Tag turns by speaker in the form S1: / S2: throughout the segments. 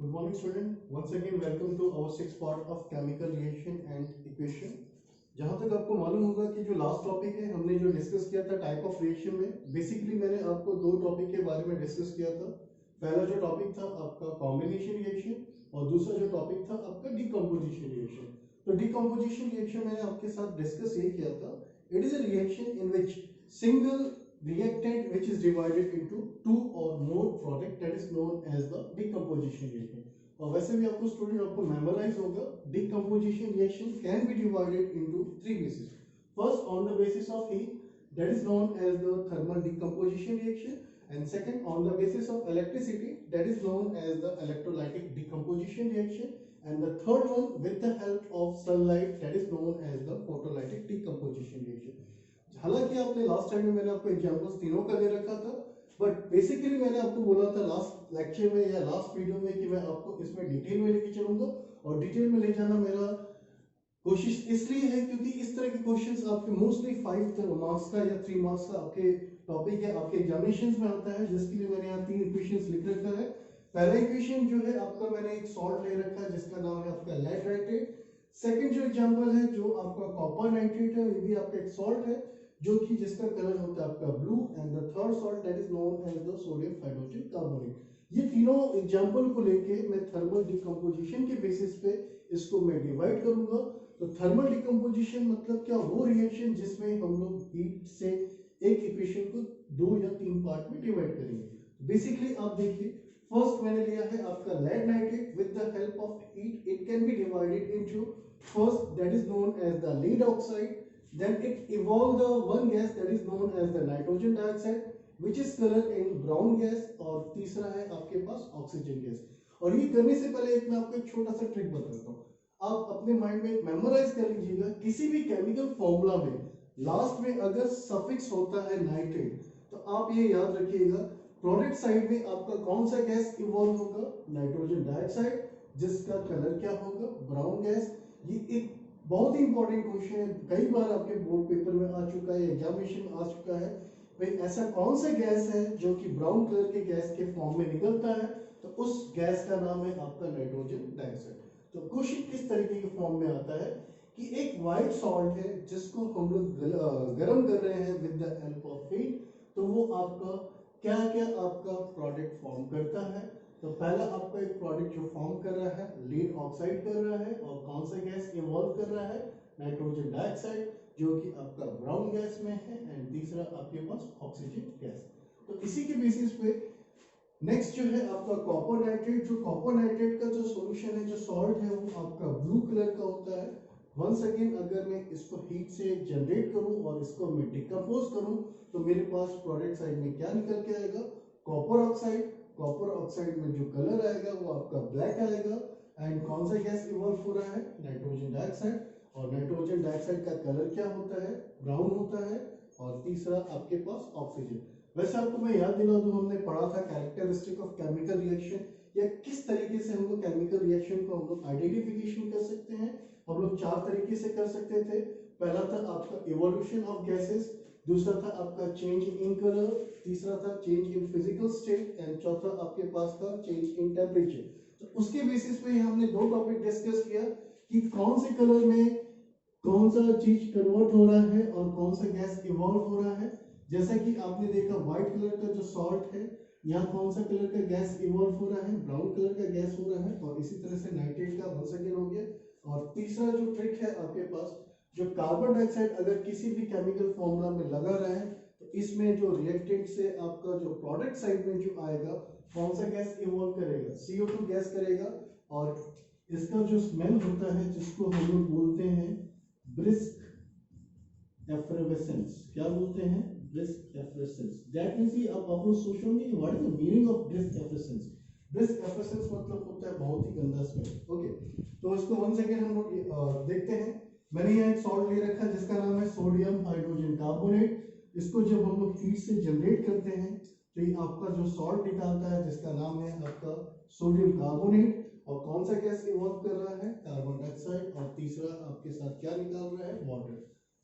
S1: Good morning, student. Once again, welcome to our sixth part of chemical reaction and equation. जहां तक आपको मालूम होगा कि जो लास्ट टॉपिक है हमने जो डिस्कस किया था टाइप ऑफ रिएक्शन में, बेसिकली मैंने आपको दो टॉपिक के बारे में डिस्कस किया था। पहला जो टॉपिक था आपका कॉम्बिनेशन रिएक्शन और दूसरा जो टॉपिक था आपका डिकम्पोजिशन रिएक्शन। तो डिकम्पोजिशन रिएक्शन मैंने आपके साथ डिस्कस ये किया था, it is a reaction in which single reactant which is divided into two or more product that is known as the decomposition reaction. और वैसे भी आपको स्टूडेंट आपको मेमोराइज होगा, decomposition reaction can be divided into three bases. First on the basis of heat, that is known as the thermal decomposition reaction, and second on the basis of electricity, that is known as the electrolytic decomposition reaction, and the third one with the help of sunlight, that is known as the photolytic decomposition reaction. हालांकि आपने last time में मैंने आपको examples तीनों का दे रखा था, but basically मैंने आपको बोला था लास्ट लेक्चर में या लास्ट वीडियो में कि मैं आपको इसमें डिटेल में लेके चलूंगा, और डिटेल में ले जाना मेरा कोशिश इसलिए है क्योंकि इस तरह के क्वेश्चंस आपके मोस्टली 5 मार्क्स का या 3 मार्क्स का आपके टॉपिक है, आपके एग्जामिनेशंस में आता है, जिसके लिए मैंने यहाँ 3 इक्वेशंस लिख रखा है। पहला इक्वेशन जो है आपका मैंने एक सॉल्ट ले रखा है जिसका नाम है आपका लेड नाइट्रेट। सेकंड जो एग्जांपल है जो आपका कॉपर नाइट्रेट है, ये भी आपका एक सॉल्ट है जो कि जिसका कलर होता है आपका blue, and the third salt that is known as the sodium hydrogen carbonate. ये तीनों एग्जांपल को लेके मैं थर्मल डिकम्पोजिशन के बेसिस पे इसको मैं डिवाइड करूंगा। तो थर्मल डिकम्पोजिशन मतलब क्या, वो रिएक्शन जिसमें हम लोग हीट से एक इक्वेशन को 2 या 3 पार्ट में डिवाइड करेंगे। बेसिकली आप देखिए, फर्स्ट मैंने लिया है आपका lead nitrate with the help of heat it can be divided into first that is known as the lead oxide, then it evolved the one gas that is known as the nitrogen dioxide which is colored in brown gas, और तीसरा है आपके पास oxygen gas. और ये करने से पहले एक मैं आपको एक छोटा सा ट्रिक बताता हूँ, आप अपने माइंड में मेमोराइज कर लीजिएगा। किसी भी केमिकल फॉर्मूला में लास्ट में अगर सफिक्स होता है नाइट्रेट, तो आप ये याद रखिएगा प्रोडक्ट साइड में आपका कौन सा गैस इवॉल्व होगा, नाइट्रोजन डाइऑक्साइड, जिसका कलर क्या होगा, ब्राउन गैस। ये एक बहुत ही इंपॉर्टेंट क्वेश्चन है, कई बार आपके बोर्ड पेपर में आ चुका है, एग्जामिनेशन में आ चुका है। भाई ऐसा कौन सा गैस है जो कि ब्राउन कलर के गैस के फॉर्म में निकलता है, तो उस गैस का नाम है आपका नाइट्रोजन डाइऑक्साइड। तो क्वेश्चन किस तरीके के फॉर्म में आता है कि एक व्हाइट सॉल्ट है जिसको हम लोग गर्म कर रहे हैं with the help of heat, तो वो आपका क्या क्या आपका प्रोडक्ट फॉर्म करता है। तो पहला आपका एक प्रोडक्ट जो फॉर्म कर रहा है लीड ऑक्साइड कर रहा है, और कौन सा गैस इवॉल्व कर रहा है, नाइट्रोजन डाइऑक्साइड जो कि आपका ब्राउन गैस में है, एंड तीसरा आपके पास ऑक्सीजन गैस। तो इसी के बेसिस पे नेक्स्ट जो है आपका कॉपर नाइट्रेट, जो कॉपर नाइट्रेट का जो सॉल्यूशन है, जो सॉल्ट है, वो आपका ब्लू कलर का होता है। वंस अगेन अगर मैं इसको हीट से जनरेट करूं और इसको मैं डिकम्पोज करूं, तो मेरे पास प्रोडक्ट साइड में क्या निकल के आएगा, कॉपर ऑक्साइड। कॉपर ऑक्साइड में जो कलर आएगा वो आपका ब्लैक आएगा, एंड कौन सा गैस इवॉल्व हो रहा है, नाइट्रोजन डाइऑक्साइड, और नाइट्रोजन डाइऑक्साइड का कलर क्या होता है, ब्राउन होता है, और तीसरा आपके पास ऑक्सीजन। वैसे आपको मैं याद दिला दूं, हमने पढ़ा था कैरेक्टरिस्टिक ऑफ केमिकल रिएक्शन, या किस तरीके से हम लोग केमिकल रिएक्शन को हम लोग आइडेंटिफिकेशन कर सकते हैं। हम लोग 4 तरीके से कर सकते थे। पहला था आपका इवोल्यूशन ऑफ गैसेस, दूसरा था आपका चेंज इन कलर, तीसरा था change in physical state, and चौथा आपके पास था चेंज इन टेम्परेचर। तो उसके बेसिस पे हमने 2 टॉपिक डिस्कस किया कि कौन से कलर में कौन सा चीज कन्वर्ट हो रहा है और कौन सा गैस इवॉल्व हो रहा है। जैसा कि आपने देखा व्हाइट कलर का जो सॉल्ट है, यहाँ कौन सा कलर का गैस इवॉल्व हो रहा है, ब्राउन कलर का गैस हो रहा है, और इसी तरह से नाइट्रेट का वंस अगेन हो गया। और तीसरा जो ट्रिक है आपके पास, जो कार्बन डाइऑक्साइड अगर किसी भी केमिकल फॉर्मूला में लगा रहा है, तो इसमें जो रिएक्टेंट से आपका जो प्रोडक्ट साइड में जो आएगा, कौन सा गैस इवॉल्व करेगा, CO2 गैस करेगा, और इसका जो स्मेल होता है जिसको हम लोग बोलते हैं ब्रिस्क एफ्रेवेसेंस, क्या बोलते हैं, ब्रिस्क एफ्रेवेसेंस। दैट मींस आप लोग सोचोगे what is the meaning of brisk effervescence. Brisk effervescence मतलब होता है बहुत ही गंदा स्मेल। ओके, तो इसको वन सेकंड हम लोग देखते हैं। मैंने यहाँ एक सॉल्ट ले रखा है जिसका नाम है सोडियम हाइड्रोजन कार्बोनेट। इसको जब हम लोग हीट से जनरेट करते हैं, तो ये आपका जो सॉल्ट निकालता है जिसका नाम है आपका सोडियम कार्बोनेट, और कौन सा गैस इवॉल्व कर रहा है, कार्बन डाइऑक्साइड, और तीसरा आपके साथ क्या निकाल रहा है, वाटर।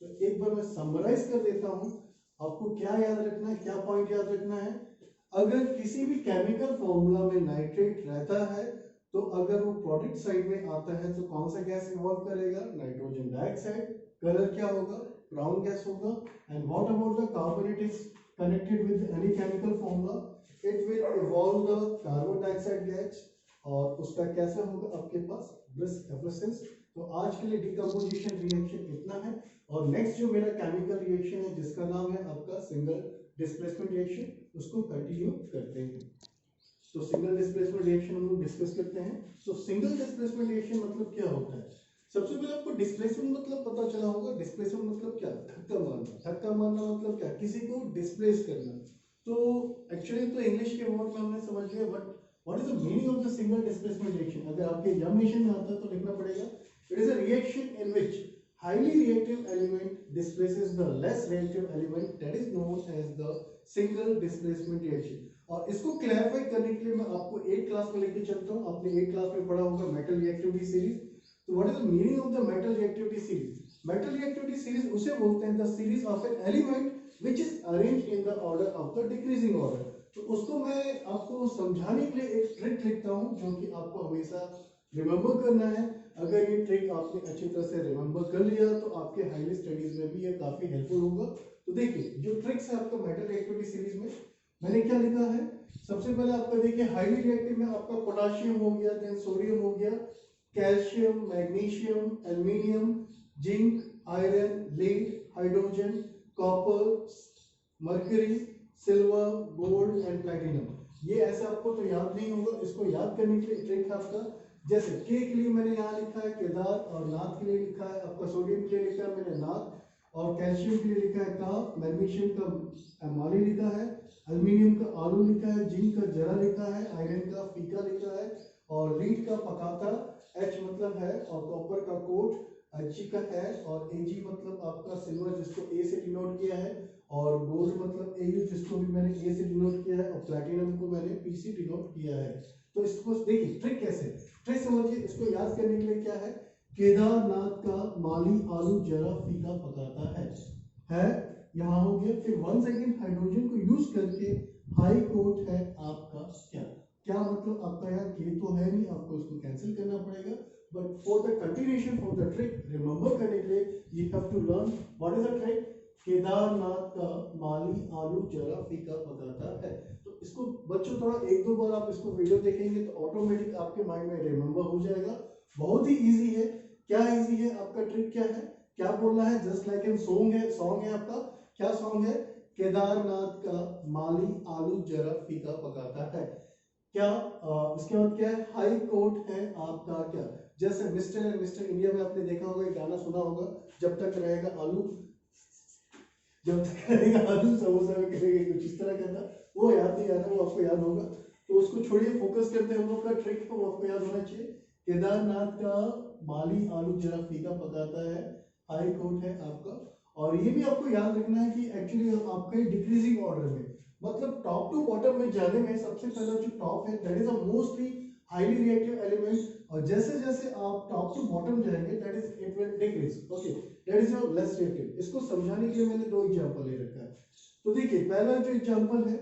S1: तो एक बार मैं समराइज कर देता हूं, आपको क्या याद रखना है, क्या पॉइंट याद रखना है। अगर किसी भी केमिकल फॉर्मूला में नाइट्रेट रहता है, अगर वो प्रोडक्ट साइड में आता है तो कौन सा गैस इवॉल्व करेगा, नाइट्रोजन डाइऑक्साइड। कलर क्या होगा, ब्राउन गैस होगा। And what about the carbon, it is connected with any chemical formula, it will evolve the carbon dioxide gas. और उसका कैसे होगा आपके पास, ब्रिस्क एफ्लोरेसेंस। तो आज के लिए डिकम्पोजिशन रिएक्शन इतना है। और नेक्स्ट जो मेरा केमिकल रिएक्शन है जिसका नाम है आपका सिंगल डिस्प्लेसमेंट रिएक्शन, उसको कंटिन्यू करते हैं। तो सिंगल डिस्प्लेसमेंट रिएक्शन हम लोग डिस्कस करते हैं। तो सिंगल डिस्प्लेसमेंट रिएक्शन मतलब क्या होता है, सबसे पहले आपको डिस्प्लेसमेंट मतलब पता चला होगा। डिस्प्लेसमेंट मतलब क्या, धक्का मारना। धक्का मारना मतलब क्या, किसी को डिस्प्लेस करना। तो एक्चुअली तो इंग्लिश के वर्ड में हमने समझ लिया, but what is the meaning of the single displacement reaction. अगर आपके एग्जामिनेशन में आता है तो लिखना पड़ेगा, it is a reaction in which highly reactive element displaces the less reactive element, that is known as the single displacement reaction। और इसको क्लैरिफाई करने के लिए मैं आपको 8 क्लास में लेके चलता हूँ। आपने 8 क्लास में पढ़ा होगा मेटल रिएक्टिविटी सीरीज। तो what is the meaning of the metal reactivity series. Metal reactivity series उसे बोलते हैं the series of an element which is arranged in the order of the decreasing order. तो उसको मैं आपको समझाने के लिए एक ट्रिक लिखता हूँ जो कि आपको हमेशा रिमेंबर करना है। अगर ये ट्रिक आपने अच्छी तरह से रिमेंबर कर लिया तो आपके हाईली स्टडीज में भी ये काफी हेल्पफुल होगा। तो देखिए जो ट्रिक्स है आपका मेटल रिएक्टिविटी सीरीज में मैंने क्या लिखा है। सबसे पहले आपका देखिए हाईली रिएक्टिव में आपका पोटेशियम हो गया, देन सोडियम हो गया, calcium, magnesium, aluminium, zinc, iron, lead, hydrogen, copper, mercury, silver, gold and platinum. ये ऐसा आपको तो याद नहीं होगा। इसको याद करने के लिए ट्रिक है आपका, जैसे के लिए मैंने यहाँ लिखा है केदार, और नाथ के लिए लिखा है आपका, सोडियम के लिए लिखा है मैंने नाथ, और कैल्शियम के लिए लिखा है का, मैग्नीशियम का माली लिखा है, एल्युमिनियम का आलू लिखा है, जिंक का जरा लिखा है, आयरन का फीका लिखा है, और लीड का पकाता, एच मतलब है, और कॉपर का कोट, एच का है, और एजी मतलब आपका सिल्वर जिसको ए से डिनोट किया है, और गोल्ड मतलब एयू जिसको भी मैंने ए से डिनोट किया है, और प्लैटिनम को मैंने पी से डिनोट किया है। तो इसको देखिए ट्रिक कैसे, ट्रिक समझिए। इसको याद करने के लिए क्या है, केदारनाथ का माली आलू जरा फीका पकाता है यहाँ हो गया। फिर वन सेकेंड हाइड्रोजन को यूज करके हाई कोर्ट है आपका क्या, क्या मतलब आपका यहाँ के तो है नहीं, आपको उसको कैंसिल करना पड़ेगा। But for the continuation for the trick remember करने के लिए you have to learn what is the trick, Kedarnath का माली आलू जरा फीका पकाता है। तो इसको बच्चों थोड़ा 1-2 बार आप इसको वीडियो देखेंगे तो ऑटोमेटिक आपके माइंड में रिमेंबर हो जाएगा। बहुत ही इजी है। क्या इजी है, आपका ट्रिक क्या है, क्या बोलना है, जस्ट लाइक एन सॉन्ग है। सॉन्ग है आपका, क्या सॉन्ग है, केदारनाथ का माली आलू जरा फीका पकाता है। क्या इसके बाद क्या है, हाई कोर्ट है आपका क्या, जैसे मिस्टर एंड मिस्टर इंडिया में आपने देखा होगा, एक गाना सुना होगा, जब तक रहेगा आलू, जब तक रहेगा आलू समोसा में करेंगे, कुछ इस तरह का था। वो याद नहीं आ रहा, वो आपको याद होगा। तो उसको छोड़िए, फोकस करते हैं हम लोग का ट्रिक है वो आपको याद होना चाहिए। केदारनाथ का माली आलू जरा फीका पकाता है, हाई कोर्ट है आपका। और ये भी आपको याद रखना है कि एक्चुअली आपके डिक्रीजिंग ऑर्डर में, मतलब टॉप टू बॉटम में जाने में सबसे पहला जो टॉप है that is a mostly highly reactive element, और जैसे जैसे आप टॉप टू बॉटम जाएंगे that is it will decrease. Okay, that is your less reactive. इसको समझाने के लिए मैंने 2 एग्जांपल ले रखा है। तो देखिए पहला जो एग्जांपल है,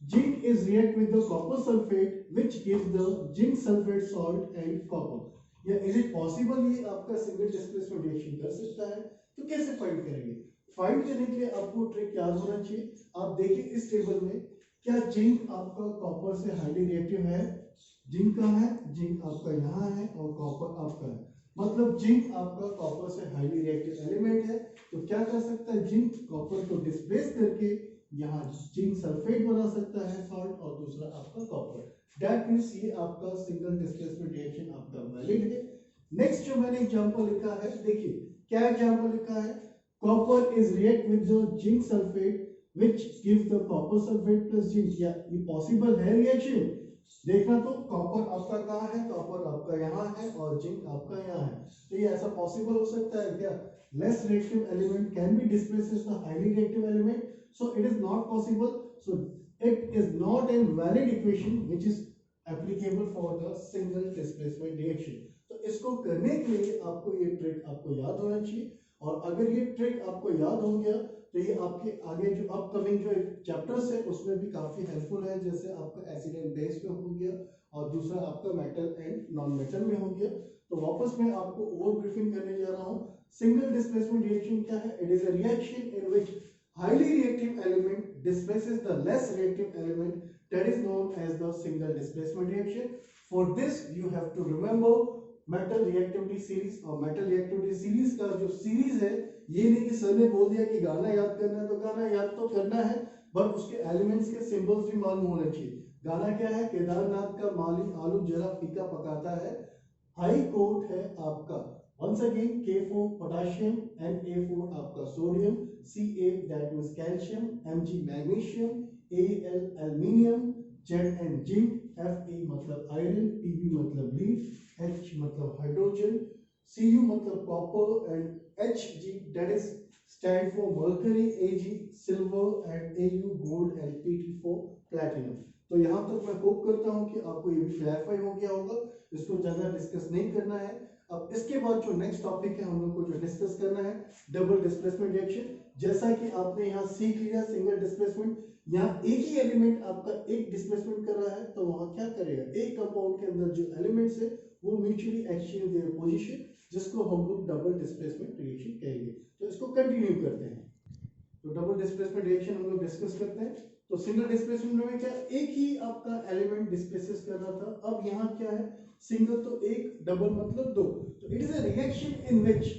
S1: zinc is react with the copper sulphate which gives the zinc sulphate salt and copper. या इज इट पॉसिबल ये आपका सिंगल डिस्प्लेसमेंट रिएक्शन कर सकता है? तो कैसे फाइंड करेंगे? फाइंड करने के लिए आपको ट्रिक याद होना चाहिए। आप देखिए इस टेबल में, क्या जिंक आपका कॉपर से हाईली रिएक्टिव है? जिंक का है, जिंक आपका यहाँ है, और कॉपर आपका है, मतलब जिंक आपका कॉपर से हाईली रिएक्टिव एलिमेंट है। तो क्या कर सकता है, जिंक कॉपर को डिस्प्लेस करके यहाँ जिंक सल्फेट बना सकता है सॉल्ट, और दूसरा आपका कॉपर। दैट मींस ये आपका सिंगल डिस्प्लेसमेंट रिएक्शन आपका वैलिड है। नेक्स्ट जो मैंने एग्जांपल लिखा है, देखिए क्या एग्जांपल लिखा है, copper is react with the zinc sulphate which gives the copper sulphate plus zinc. या ये पॉसिबल है रिएक्शन? देखना तो कॉपर आपका कहाँ है, कॉपर आपका यहाँ है, और जिंक आपका यहाँ है। तो ये ऐसा पॉसिबल हो सकता है क्या? Less reactive element can be displaces the highly reactive element, so it is not possible. So it is not an valid equation which is applicable for the single displacement reaction. तो इसको करने के लिए आपको ये ट्रिक आपको याद होना चाहिए। और अगर ये ट्रिक आपको याद हो गया तो ये आपके आगे जो अपकमिंग जो चैप्टर्स है उसमें भी काफी हेल्पफुल है। जैसे आपका एसिड एंड बेस पे हो गया, और दूसरा आपका metal and non non metal में हो गया। तो वापस मैं आपको ओवर ब्रीफिंग करने जा रहा हूँ। सिंगल डिस्प्लेसमेंट रिएक्शन क्या है? It is a reaction in which highly reactive element displaces the less reactive element, that is known as the single displacement reaction. For this you have to remember metal reactivity series। और metal reactivity series का जो series है, ये नहीं कि sir ने बोल दिया कि गाना याद करना है तो गाना याद तो करना है, बट उसके एलिमेंट्स के सिंबल्स भी मालूम होने चाहिए। गाना क्या है? केदारनाथ का माली आलू जरा फीका पकाता है। हाई कोर्ट है आपका once again K for potassium and A for आपका sodium, Ca that means calcium, Mg magnesium, Al aluminium, Zn zinc, Fe मतलब iron, Pb मतलब lead, H मतलब hydrogen, Cu मतलब copper and Hg that is stand for mercury, Ag silver and Au gold and Pt for platinum। तो यहाँ तक मैं hope करता हूँ कि आपको ये भी क्लैरिफाई हो गया होगा, इसको ज्यादा डिस्कस नहीं करना है। अब इसके बाद जो नेक्स्ट टॉपिक है हम लोग को जो डिस्कस करना है, डबल डिस्प्लेसमेंट रिएक्शन। जैसा कि आपने यहाँ सीख लिया सिंगल डिस्प्लेसमेंट, यहाँ एक ही एलिमेंट आपका एक डिस्प्लेसमेंट कर रहा है, तो वहां क्या करेगा? एक कंपाउंड के अंदर जो एलिमेंट्स है वो म्यूचुअली एक्सचेंज देयर पोजीशन, जिसको हम लोग डबल डिस्प्लेसमेंट रिएक्शन कहेंगे। तो इसको कंटिन्यू करते हैं। तो डबल डिस्प्लेसमेंट रिएक्शन हम लोग डिस्कस करते हैं। तो सिंगल डिस्प्लेसमेंट में क्या एक ही आपका एलिमेंट डिस्प्लेसेस कर रहा था, अब यहाँ क्या है? सिंगल तो एक, डबल मतलब दो। तो it is a reaction in which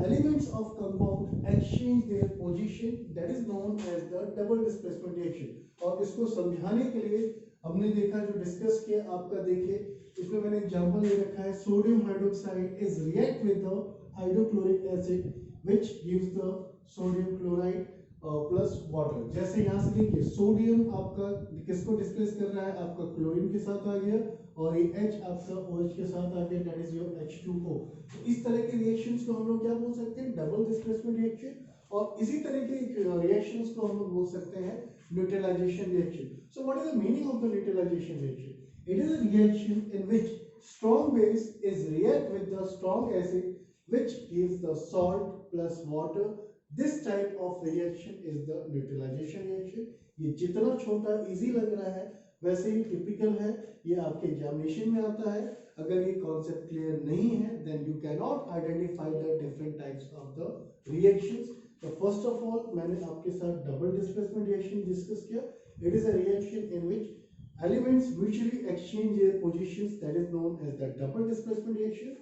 S1: elements of compound exchange their position, that is known as the double displacement reaction। और इसको समझाने के लिए हमने देखा, जो डिस्कस किया आपका, देखिए इसमें मैंने एग्जांपल ले रखा है, sodium hydroxide is react with the hydrochloric acid which gives the sodium chloride plus water. जैसे यहाँ से देखिए सोडियम आपका किसको डिस्प्लेस कर रहा है? आपका क्लोरीन के साथ आ गया, और ये H आपका OH के साथ आ गया, दैट इज योर H2O। तो इस तरह के रिएक्शंस को हम लोग क्या बोल सकते हैं? Double displacement reaction. और इसी तरह के रिएक्शंस को हम लोग बोल सकते हैं neutralisation reaction. So what is the meaning of the neutralisation reaction? It is a reaction in which strong base is react with the strong acid which gives the salt plus water. This type of reaction is the neutralization reaction। ये जितना छोटा easy लग रहा है वैसे ही typical है, ये आपके एग्जामिनेशन में आता है। अगर ये कॉन्सेप्ट क्लियर नहीं है then you cannot identify the different types of the reactions। तो फर्स्ट ऑफ ऑल मैंने आपके साथ डबल डिस्प्लेसमेंट रिएक्शन डिस्कस किया। It is a reaction in which elements mutually exchange their positions, that is known as the double displacement reaction,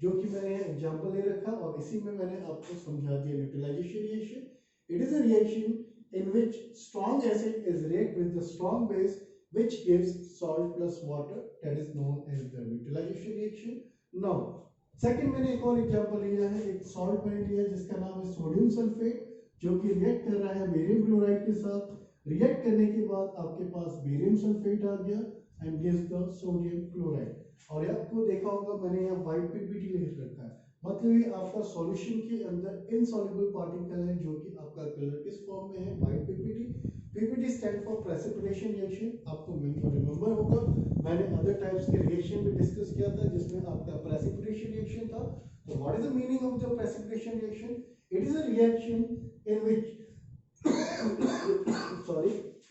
S1: जो कि मैंने example ले रखा और इसी में मैंने आपको समझा दिया neutralisation reaction. It is a reaction in which strong acid is react with the strong base which gives salt plus water, that is known as the neutralisation reaction. Now second मैंने एक और एग्जांपल लिया है, एक salt मैंने लिया जिसका नाम है सोडियम सल्फेट, जो कि रिएक्ट कर रहा है बेरियम क्लोराइड के साथ। रिएक्ट करने के बाद आपके पास बेरियम सल्फेट आ गया and gives the sodium chloride. और आपको देखा होगा मैंने यहाँ व्हाइट पीपीटी लिख रखा है, मतलब ये आपका सॉल्यूशन के अंदर इनसॉल्युबल पार्टिकल है, जो कि आपका कलर किस फॉर्म में है? White PPT. PPT stand for precipitation reaction. आपको रिमेंबर होगा मैंने अदर टाइप्स के रिएक्शन भी डिस्कस किया था जिसमें आपका प्रेसिपिटेशन रिएक्शन था। तो what is the meaning of the precipitation reaction? It is a reaction in which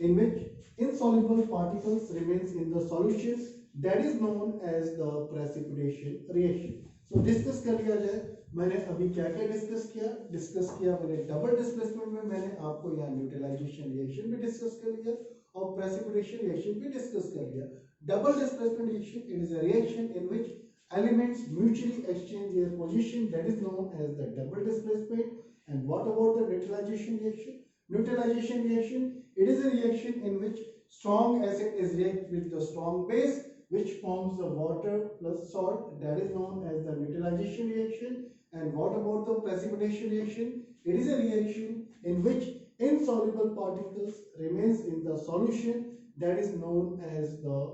S1: in which insoluble particles remains in the solution, that is known as the precipitation reaction। So discuss कर लिया जाए, मैंने अभी क्या क्या discuss किया मैंने double displacement में मैंने आपको यहाँ न्यूट्रलाइजेशन रिएक्शन भी डिस्कस कर लिया और प्रेसिपिटेशन रिएक्शन भी डिस्कस कर लिया। Double displacement reaction, it is a reaction in which elements mutually exchange their position, that is known as the double displacement। And what about the neutralization reaction? Neutralization reaction, it is a reaction in which strong acid is react with the strong base which forms the water plus salt, that is known as the neutralization reaction। And what about the precipitation reaction? It is a reaction in which insoluble particles remains in the solution, that is known as the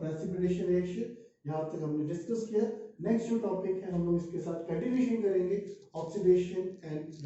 S1: precipitation reaction। यहाँ तक हमने discuss किया। Next जो topic है हम लोग इसके साथ कंटिन्यूशन करेंगे, ऑक्सीडेशन एंड